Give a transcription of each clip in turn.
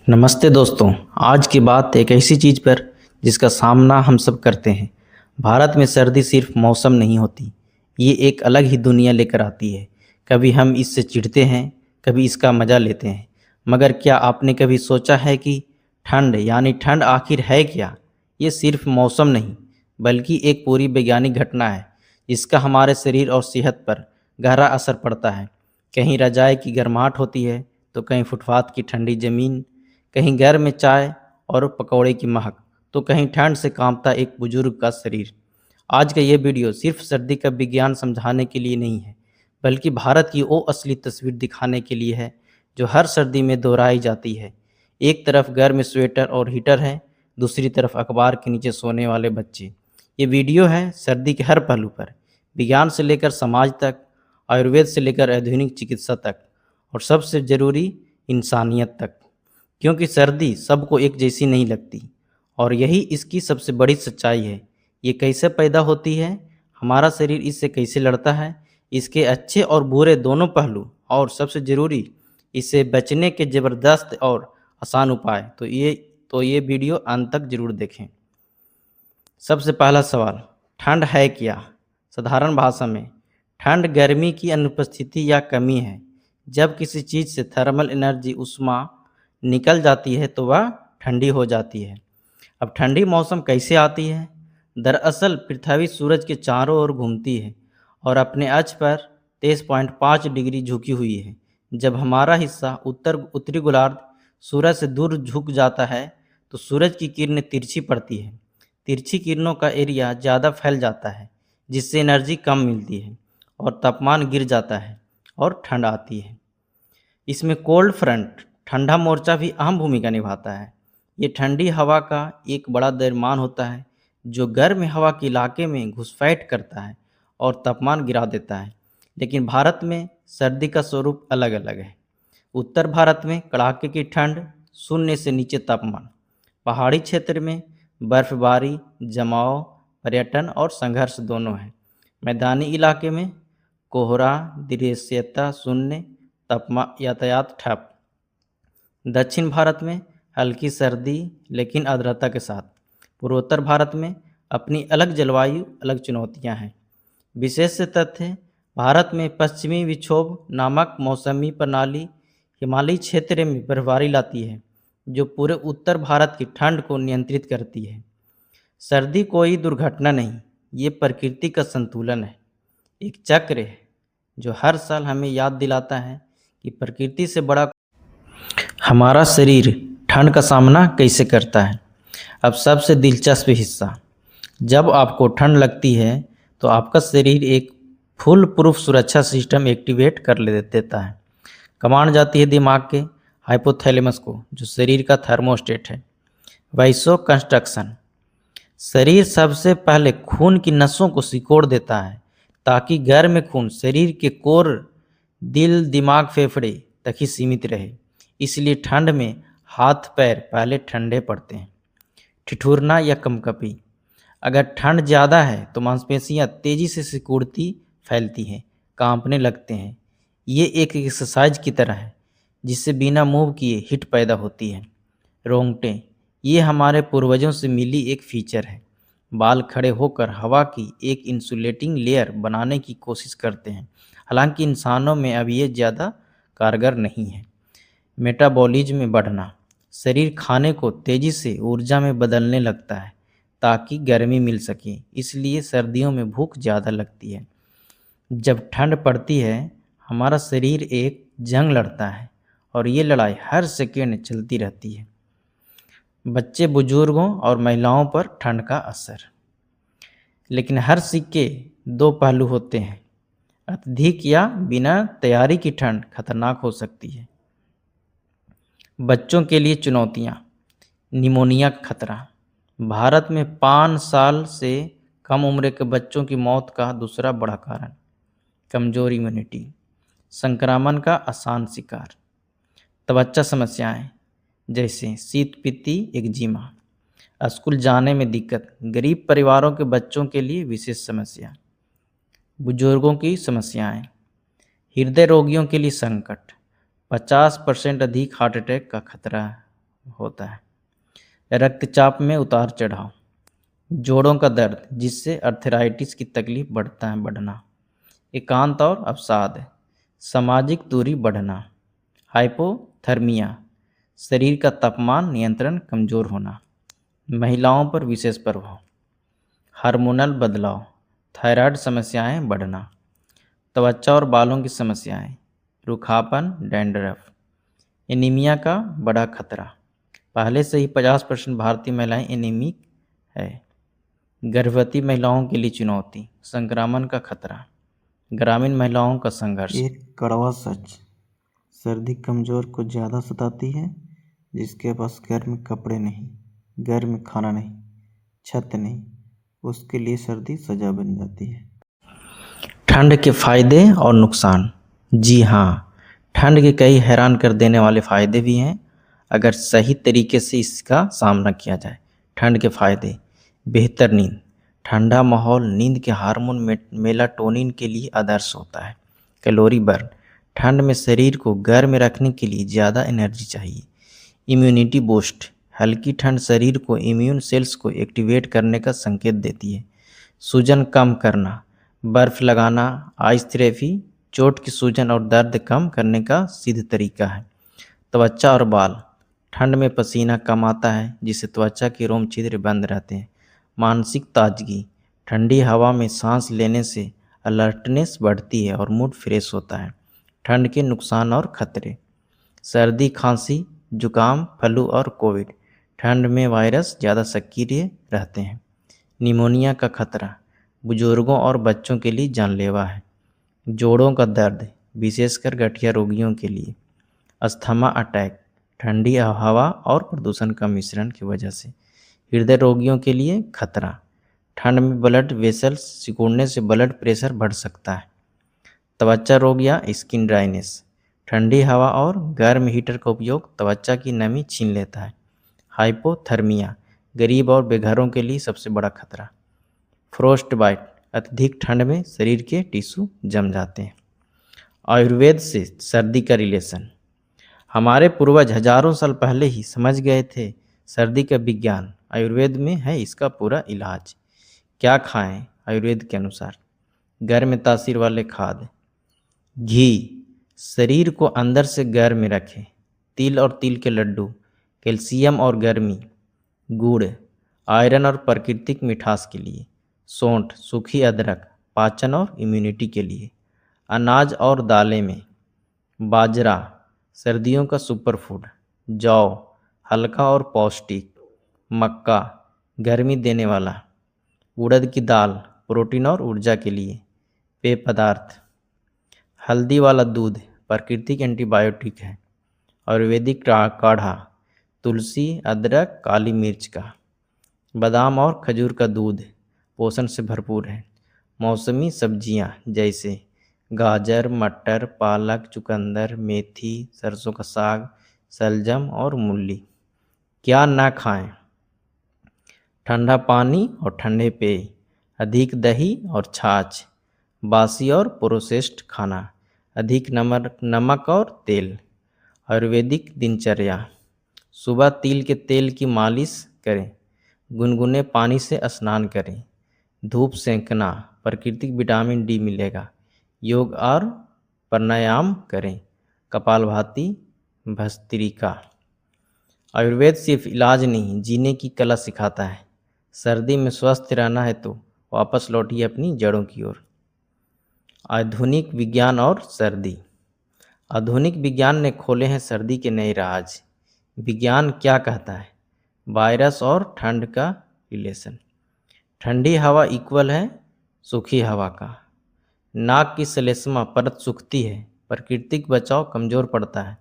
नमस्ते दोस्तों। आज की बात एक ऐसी चीज़ पर जिसका सामना हम सब करते हैं। भारत में सर्दी सिर्फ मौसम नहीं होती, ये एक अलग ही दुनिया लेकर आती है। कभी हम इससे चिढ़ते हैं, कभी इसका मज़ा लेते हैं। मगर क्या आपने कभी सोचा है कि ठंड आखिर है क्या? ये सिर्फ मौसम नहीं, बल्कि एक पूरी वैज्ञानिक घटना है, जिसका हमारे शरीर और सेहत पर गहरा असर पड़ता है। कहीं रज़ाई की गर्माहट होती है, तो कहीं फुटपाथ की ठंडी ज़मीन, कहीं घर में चाय और पकौड़े की महक, तो कहीं ठंड से कांपता एक बुजुर्ग का शरीर। आज का ये वीडियो सिर्फ सर्दी का विज्ञान समझाने के लिए नहीं है, बल्कि भारत की वो असली तस्वीर दिखाने के लिए है जो हर सर्दी में दोहराई जाती है। एक तरफ घर में स्वेटर और हीटर है, दूसरी तरफ अखबार के नीचे सोने वाले बच्चे। ये वीडियो है सर्दी के हर पहलू पर, विज्ञान से लेकर समाज तक, आयुर्वेद से लेकर आधुनिक चिकित्सा तक, और सबसे ज़रूरी इंसानियत तक। क्योंकि सर्दी सबको एक जैसी नहीं लगती, और यही इसकी सबसे बड़ी सच्चाई है। ये कैसे पैदा होती है, हमारा शरीर इससे कैसे लड़ता है, इसके अच्छे और बुरे दोनों पहलू, और सबसे ज़रूरी इससे बचने के ज़बरदस्त और आसान उपाय। तो ये वीडियो अंत तक ज़रूर देखें। सबसे पहला सवाल, ठंड है क्या? साधारण भाषा में, ठंड गर्मी की अनुपस्थिति या कमी है। जब किसी चीज़ से थर्मल एनर्जी ऊष्मा निकल जाती है तो वह ठंडी हो जाती है। अब ठंडी मौसम कैसे आती है? दरअसल पृथ्वी सूरज के चारों ओर घूमती है और अपने अक्ष पर 23.5 डिग्री झुकी हुई है। जब हमारा हिस्सा उत्तरी गोलार्ध सूरज से दूर झुक जाता है तो सूरज की किरणें तिरछी पड़ती है। तिरछी किरणों का एरिया ज़्यादा फैल जाता है, जिससे एनर्जी कम मिलती है और तापमान गिर जाता है और ठंड आती है। इसमें कोल्ड फ्रंट, ठंडा मोर्चा भी अहम भूमिका निभाता है। ये ठंडी हवा का एक बड़ा द्रव्यमान होता है जो गर्म हवा के इलाके में घुसपैठ करता है और तापमान गिरा देता है। लेकिन भारत में सर्दी का स्वरूप अलग अलग है। उत्तर भारत में कड़ाके की ठंड, शून्य से नीचे तापमान। पहाड़ी क्षेत्र में बर्फबारी, जमाव, पर्यटन और संघर्ष दोनों है। मैदानी इलाके में कोहरा, दृश्यता शून्य, तापमान, यातायात ठप। दक्षिण भारत में हल्की सर्दी लेकिन आर्द्रता के साथ। पूर्वोत्तर भारत में अपनी अलग जलवायु, अलग चुनौतियां हैं। विशेष तथ्य, भारत में पश्चिमी विक्षोभ नामक मौसमी प्रणाली हिमालयी क्षेत्र में बर्फबारी लाती है, जो पूरे उत्तर भारत की ठंड को नियंत्रित करती है। सर्दी कोई दुर्घटना नहीं, ये प्रकृति का संतुलन है, एक चक्र है जो हर साल हमें याद दिलाता है कि प्रकृति से बड़ा हमारा शरीर ठंड का सामना कैसे करता है। अब सबसे दिलचस्प हिस्सा, जब आपको ठंड लगती है तो आपका शरीर एक फुल प्रूफ सुरक्षा सिस्टम एक्टिवेट कर ले देता है। कमांड जाती है दिमाग के हाइपोथैलेमस को, जो शरीर का थर्मोस्टेट है। वैसो कंस्ट्रक्शन, शरीर सबसे पहले खून की नसों को सिकोड़ देता है ताकि गर्म खून शरीर के कोर, दिल, दिमाग, फेफड़े तक ही सीमित रहे। इसलिए ठंड में हाथ पैर पहले ठंडे पड़ते हैं। ठिठुरना या कंपकपी, अगर ठंड ज़्यादा है तो मांसपेशियां तेज़ी से सिकुड़ती, फैलती हैं, कांपने लगते हैं। ये एक एक्सरसाइज की तरह है जिससे बिना मूव किए हिट पैदा होती है। रोंगटे, ये हमारे पूर्वजों से मिली एक फीचर है। बाल खड़े होकर हवा की एक इंसुलेटिंग लेयर बनाने की कोशिश करते हैं, हालांकि इंसानों में अब ये ज़्यादा कारगर नहीं है। मेटाबॉलिज्म में बढ़ना, शरीर खाने को तेज़ी से ऊर्जा में बदलने लगता है ताकि गर्मी मिल सके, इसलिए सर्दियों में भूख ज़्यादा लगती है। जब ठंड पड़ती है हमारा शरीर एक जंग लड़ता है और ये लड़ाई हर सेकेंड चलती रहती है। बच्चे, बुजुर्गों और महिलाओं पर ठंड का असर। लेकिन हर सिक्के दो पहलू होते हैं। अत्यधिक या बिना तैयारी की ठंड खतरनाक हो सकती है। बच्चों के लिए चुनौतियाँ, निमोनिया का खतरा। भारत में 5 साल से कम उम्र के बच्चों की मौत का दूसरा बड़ा कारण। कमजोर इम्यूनिटी, संक्रमण का आसान शिकार। त्वचा समस्याएं जैसे शीत पित्ती, एक्जिमा। स्कूल जाने में दिक्कत, गरीब परिवारों के बच्चों के लिए विशेष समस्या। बुजुर्गों की समस्याएं, हृदय रोगियों के लिए संकट, 50% अधिक हार्ट अटैक का खतरा होता है। रक्तचाप में उतार चढ़ाव, जोड़ों का दर्द जिससे अर्थराइटिस की तकलीफ बढ़ना, एकांत और अवसाद, सामाजिक दूरी बढ़ना, हाइपोथर्मिया, शरीर का तापमान नियंत्रण कमजोर होना, महिलाओं पर विशेष प्रभाव, हार्मोनल बदलाव, थायराइड समस्याएं बढ़ना, त्वचा और बालों की समस्याएं, रूखापन, डैंड्रफ, एनीमिया का बड़ा खतरा, पहले से ही 50% भारतीय महिलाएं एनीमिक है, गर्भवती महिलाओं के लिए चुनौती, संक्रमण का खतरा, ग्रामीण महिलाओं का संघर्ष। एक कड़वा सच, सर्दी कमजोर को ज़्यादा सताती है। जिसके पास घर में कपड़े नहीं, घर में खाना नहीं, छत नहीं, उसके लिए सर्दी सजा बन जाती है। ठंड के फायदे और नुकसान। जी हाँ, ठंड के कई हैरान कर देने वाले फायदे भी हैं अगर सही तरीके से इसका सामना किया जाए। ठंड के फायदे, बेहतर नींद, ठंडा माहौल नींद के हार्मोन मेलाटोनिन के लिए आदर्श होता है। कैलोरी बर्न, ठंड में शरीर को गर्म रखने के लिए ज़्यादा एनर्जी चाहिए। इम्यूनिटी बूस्ट, हल्की ठंड शरीर को इम्यून सेल्स को एक्टिवेट करने का संकेत देती है। सूजन कम करना, बर्फ़ लगाना, आइस थेरेपी चोट की सूजन और दर्द कम करने का सिद्ध तरीका है। त्वचा और बाल, ठंड में पसीना कम आता है जिससे त्वचा के रोम छिद्र बंद रहते हैं। मानसिक ताजगी, ठंडी हवा में सांस लेने से अलर्टनेस बढ़ती है और मूड फ्रेश होता है। ठंड के नुकसान और खतरे, सर्दी, खांसी, जुकाम, फ्लू और कोविड, ठंड में वायरस ज़्यादा सक्रिय रहते हैं। निमोनिया का खतरा, बुजुर्गों और बच्चों के लिए जानलेवा है। जोड़ों का दर्द, विशेषकर गठिया रोगियों के लिए। अस्थमा अटैक, ठंडी हवा और प्रदूषण का मिश्रण की वजह से। हृदय रोगियों के लिए खतरा, ठंड में ब्लड वेसल्स सिकुड़ने से ब्लड प्रेशर बढ़ सकता है। त्वचा रोग या स्किन ड्राइनेस, ठंडी हवा और गर्म हीटर का उपयोग त्वचा की नमी छीन लेता है। हाइपोथर्मिया, गरीब और बेघरों के लिए सबसे बड़ा खतरा। फ्रोस्ट बाइट, अत्यधिक ठंड में शरीर के टिश्यू जम जाते हैं। आयुर्वेद से सर्दी का रिलेशन, हमारे पूर्वज हजारों साल पहले ही समझ गए थे सर्दी का विज्ञान। आयुर्वेद में है इसका पूरा इलाज। क्या खाएं आयुर्वेद के अनुसार? गर्म तासीर वाले खाद्य, घी शरीर को अंदर से गर्म रखे, तिल और तिल के लड्डू कैल्शियम और गर्मी, गुड़ आयरन और प्राकृतिक मिठास के लिए, सौंठ सूखी अदरक पाचन और इम्यूनिटी के लिए। अनाज और दालें में बाजरा सर्दियों का सुपर फूड, जौ हल्का और पौष्टिक, मक्का गर्मी देने वाला, उड़द की दाल प्रोटीन और ऊर्जा के लिए। पेय पदार्थ, हल्दी वाला दूध प्राकृतिक एंटीबायोटिक है। आयुर्वेदिक काढ़ा, तुलसी अदरक काली मिर्च का। बादाम और खजूर का दूध पोषण से भरपूर है। मौसमी सब्जियां जैसे गाजर मटर पालक चुकंदर मेथी सरसों का साग शलजम और मूली। क्या ना खाएं? ठंडा पानी और ठंडे पेय, अधिक दही और छाछ, बासी और प्रोसेस्ड खाना, अधिक नमक और तेल। आयुर्वेदिक दिनचर्या, सुबह तिल के तेल की मालिश करें, गुनगुने पानी से स्नान करें, धूप सेंकना प्राकृतिक विटामिन डी मिलेगा, योग और प्राणायाम करें, कपालभाति भस्त्रिका। आयुर्वेद सिर्फ इलाज नहीं जीने की कला सिखाता है। सर्दी में स्वस्थ रहना है तो वापस लौटिए अपनी जड़ों की ओर। आधुनिक विज्ञान और सर्दी, आधुनिक विज्ञान ने खोले हैं सर्दी के नए राज। विज्ञान क्या कहता है? वायरस और ठंड का रिलेशन, ठंडी हवा इक्वल है सूखी हवा का, नाक की श्लेष्मा परत सूखती है, प्राकृतिक बचाव कमज़ोर पड़ता है,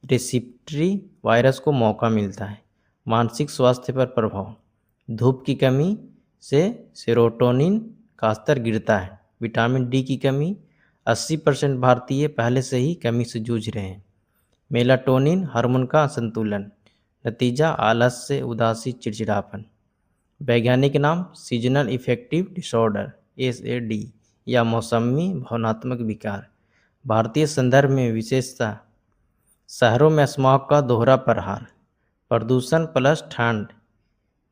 रेस्पिरेटरी वायरस को मौका मिलता है। मानसिक स्वास्थ्य पर प्रभाव, धूप की कमी से सेरोटोनिन का स्तर गिरता है, विटामिन डी की कमी 80% भारतीय पहले से ही कमी से जूझ रहे हैं। मेलाटोनिन हार्मोन का असंतुलन, नतीजा आलस्य उदासी चिड़चिड़ापन। वैज्ञानिक नाम सीजनल इफेक्टिव डिसऑर्डर SAD या मौसमी भावनात्मक विकार। भारतीय संदर्भ में विशेषता, शहरों में स्मॉग का दोहरा प्रहार, प्रदूषण प्लस ठंड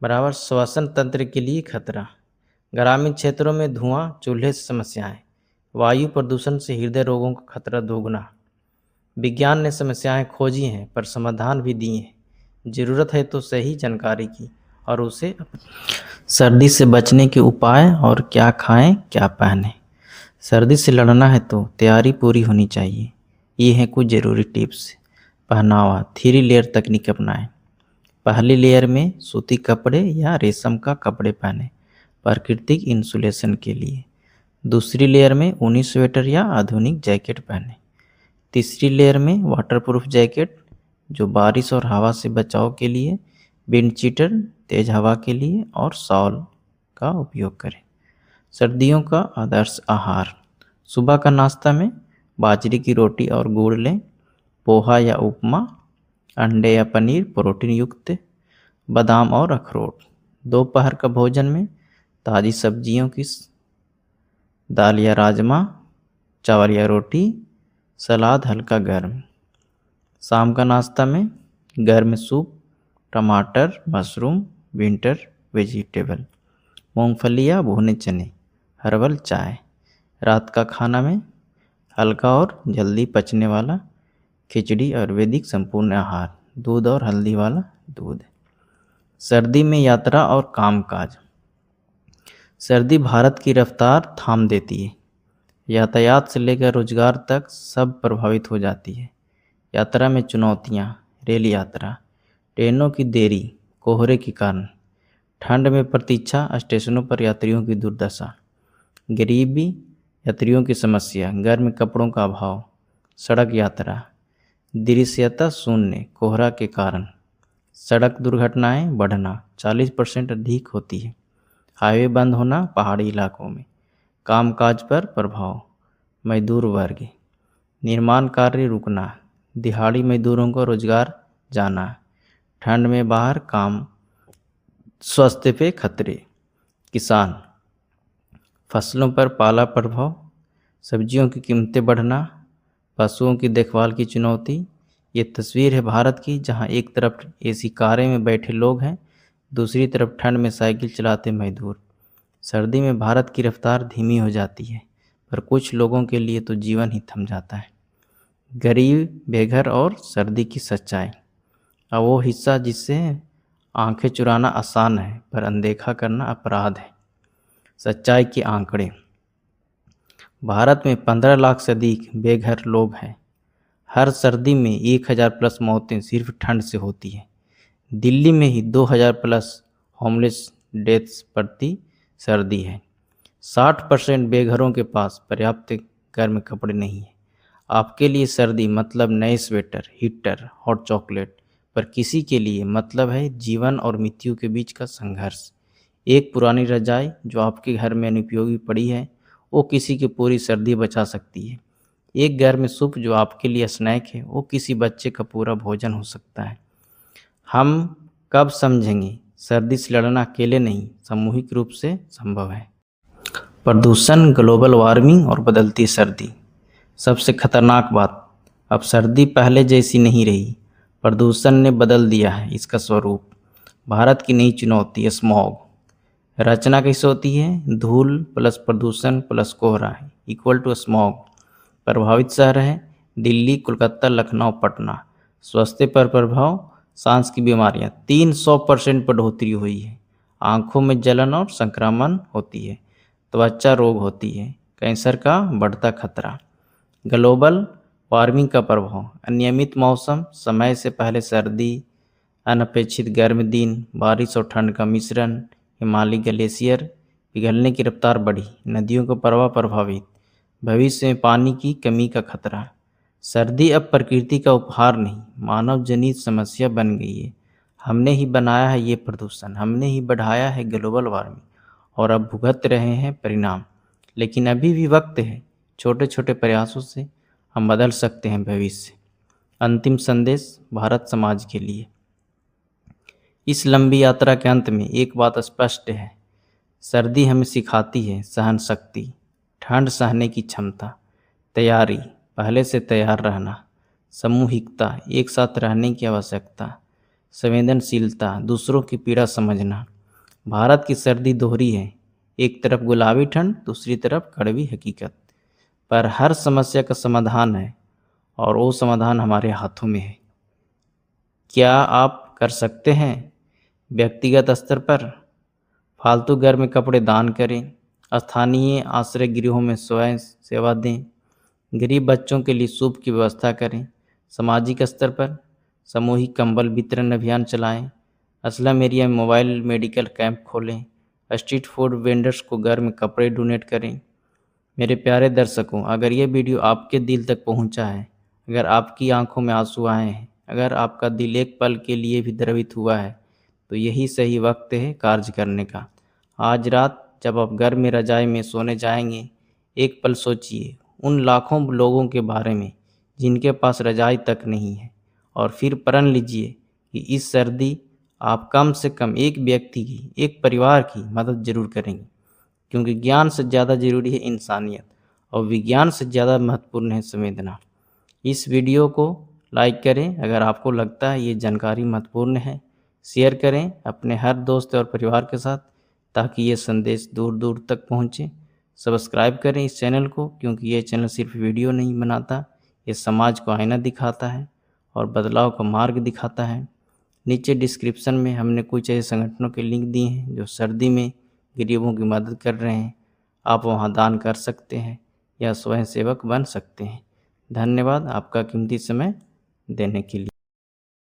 बराबर श्वसन तंत्र के लिए खतरा। ग्रामीण क्षेत्रों में धुआं, चूल्हे से समस्याएं। वायु प्रदूषण से हृदय रोगों का खतरा दोगुना। विज्ञान ने समस्याएं खोजी हैं पर समाधान भी दिए हैं। ज़रूरत है तो सही जानकारी की और उसे सर्दी से बचने के उपाय और क्या खाएं क्या पहनें। सर्दी से लड़ना है तो तैयारी पूरी होनी चाहिए। ये हैं कुछ ज़रूरी टिप्स। पहनावा 3 लेयर तकनीक अपनाएं। पहली लेयर में सूती कपड़े या रेशम का कपड़े पहने प्राकृतिक इंसुलेशन के लिए। दूसरी लेयर में ऊनी स्वेटर या आधुनिक जैकेट पहने। तीसरी लेयर में वाटरप्रूफ जैकेट जो बारिश और हवा से बचाव के लिए, विंड चीटर तेज हवा के लिए और शॉल का उपयोग करें। सर्दियों का आदर्श आहार सुबह का नाश्ता में बाजरे की रोटी और गुड़ लें। पोहा या उपमा, अंडे या पनीर प्रोटीन युक्त, बादाम और अखरोट। दोपहर का भोजन में ताज़ी सब्जियों की दाल या राजमा, चावल या रोटी, सलाद हल्का गर्म। शाम का नाश्ता में गर्म सूप, टमाटर, मशरूम, विंटर वेजिटेबल, मूंगफली या भुने चने, हर्बल चाय। रात का खाना में हल्का और जल्दी पचने वाला खिचड़ी और वैदिक संपूर्ण आहार, दूध और हल्दी वाला दूध। सर्दी में यात्रा और कामकाज। सर्दी भारत की रफ्तार थाम देती है। यातायात से लेकर रोजगार तक सब प्रभावित हो जाती है। यात्रा में चुनौतियाँ, रेल यात्रा, ट्रेनों की देरी, कोहरे के कारण, ठंड में प्रतीक्षा, स्टेशनों पर यात्रियों की दुर्दशा, गरीबी, यात्रियों की समस्या, गर्म कपड़ों का अभाव, सड़क यात्रा, दृश्यता शून्य कोहरा के कारण, सड़क दुर्घटनाएं बढ़ना 40% अधिक होती है, हाईवे बंद होना पहाड़ी इलाकों में, कामकाज पर प्रभाव, मजदूर वर्ग, निर्माण कार्य रुकना, दिहाड़ी मजदूरों को रोजगार जाना, ठंड में बाहर काम, स्वास्थ्य पे खतरे, किसान, फसलों पर पाला प्रभाव, सब्जियों की कीमतें बढ़ना, पशुओं की देखभाल की चुनौती। ये तस्वीर है भारत की जहां एक तरफ एसी कारें में बैठे लोग हैं, दूसरी तरफ ठंड में साइकिल चलाते मजदूर। सर्दी में भारत की रफ्तार धीमी हो जाती है पर कुछ लोगों के लिए तो जीवन ही थम जाता है। गरीब, बेघर और सर्दी की सच्चाई। अब वो हिस्सा जिससे आंखें चुराना आसान है पर अनदेखा करना अपराध है। सच्चाई के आंकड़े। भारत में 15 लाख से अधिक बेघर लोग हैं। हर सर्दी में 1000 प्लस मौतें सिर्फ ठंड से होती हैं। दिल्ली में ही 2000 प्लस होमलेस डेथ्स प्रति सर्दी है। 60% बेघरों के पास पर्याप्त गर्म कपड़े नहीं हैं। आपके लिए सर्दी मतलब नए स्वेटर, हीटर, हॉट चॉकलेट, पर किसी के लिए मतलब है जीवन और मृत्यु के बीच का संघर्ष। एक पुरानी रजाई जो आपके घर में अनुपयोगी पड़ी है वो किसी की पूरी सर्दी बचा सकती है। एक गर्म सूप जो आपके लिए स्नैक है वो किसी बच्चे का पूरा भोजन हो सकता है। हम कब समझेंगे सर्दी से लड़ना अकेले नहीं, सामूहिक रूप से संभव है। प्रदूषण, ग्लोबल वार्मिंग और बदलती सर्दी। सबसे खतरनाक बात, अब सर्दी पहले जैसी नहीं रही। प्रदूषण ने बदल दिया है इसका स्वरूप। भारत की नई चुनौती स्मॉग। रचना कैसे होती है? धूल प्लस प्रदूषण प्लस कोहरा इक्वल टू स्मॉग। प्रभावित शहर है दिल्ली, कोलकाता, लखनऊ, पटना। स्वास्थ्य पर प्रभाव, सांस की बीमारियां 300% बढ़ोतरी हुई है। आँखों में जलन और संक्रमण होती है। त्वचा रोग होती है। कैंसर का बढ़ता खतरा। ग्लोबल वार्मिंग का प्रभाव, अनियमित मौसम, समय से पहले सर्दी, अनपेक्षित गर्म दिन, बारिश और ठंड का मिश्रण, हिमालयी ग्लेशियर पिघलने की रफ्तार बढ़ी, नदियों का प्रवाह प्रभावित, भविष्य में पानी की कमी का खतरा। सर्दी अब प्रकृति का उपहार नहीं, मानव जनित समस्या बन गई है। हमने ही बनाया है ये प्रदूषण, हमने ही बढ़ाया है ग्लोबल वार्मिंग और अब भुगत रहे हैं परिणाम। लेकिन अभी भी वक्त है, छोटे छोटे प्रयासों से हम बदल सकते हैं भविष्य। अंतिम संदेश भारत समाज के लिए। इस लंबी यात्रा के अंत में एक बात स्पष्ट है, सर्दी हमें सिखाती है सहन शक्ति, ठंड सहने की क्षमता, तैयारी, पहले से तैयार रहना, सामूहिकता, एक साथ रहने की आवश्यकता। संवेदनशीलता, दूसरों की पीड़ा समझना। भारत की सर्दी दोहरी है, एक तरफ गुलाबी ठंड, दूसरी तरफ कड़वी हकीकत। पर हर समस्या का समाधान है और वो समाधान हमारे हाथों में है। क्या आप कर सकते हैं? व्यक्तिगत स्तर पर फालतू गर्म कपड़े दान करें, स्थानीय आश्रय गृहों में स्वयं सेवा दें, गरीब बच्चों के लिए सूप की व्यवस्था करें। सामाजिक स्तर पर सामूहिक कंबल वितरण अभियान चलाएं, अस्लम एरिया में मोबाइल मेडिकल कैंप खोलें, स्ट्रीट फूड वेंडर्स को गर्म कपड़े डोनेट करें। मेरे प्यारे दर्शकों, अगर ये वीडियो आपके दिल तक पहुंचा है, अगर आपकी आंखों में आंसू आए हैं, अगर आपका दिल एक पल के लिए भी द्रवित हुआ है, तो यही सही वक्त है कार्य करने का। आज रात जब आप घर में रजाई में सोने जाएंगे, एक पल सोचिए उन लाखों लोगों के बारे में जिनके पास रजाई तक नहीं है, और फिर प्रण लीजिए कि इस सर्दी आप कम से कम एक व्यक्ति की, एक परिवार की मदद जरूर करेंगे। क्योंकि ज्ञान से ज़्यादा जरूरी है इंसानियत, और विज्ञान से ज़्यादा महत्वपूर्ण है संवेदना। इस वीडियो को लाइक करें अगर आपको लगता है ये जानकारी महत्वपूर्ण है। शेयर करें अपने हर दोस्त और परिवार के साथ ताकि ये संदेश दूर दूर तक पहुँचे। सब्सक्राइब करें इस चैनल को, क्योंकि ये चैनल सिर्फ वीडियो नहीं बनाता, ये समाज को आईना दिखाता है और बदलाव का मार्ग दिखाता है। नीचे डिस्क्रिप्शन में हमने कुछ ऐसे संगठनों के लिंक दिए हैं जो सर्दी में गरीबों की मदद कर रहे हैं। आप वहां दान कर सकते हैं या स्वयं सेवक बन सकते हैं। धन्यवाद आपका कीमती समय देने के लिए।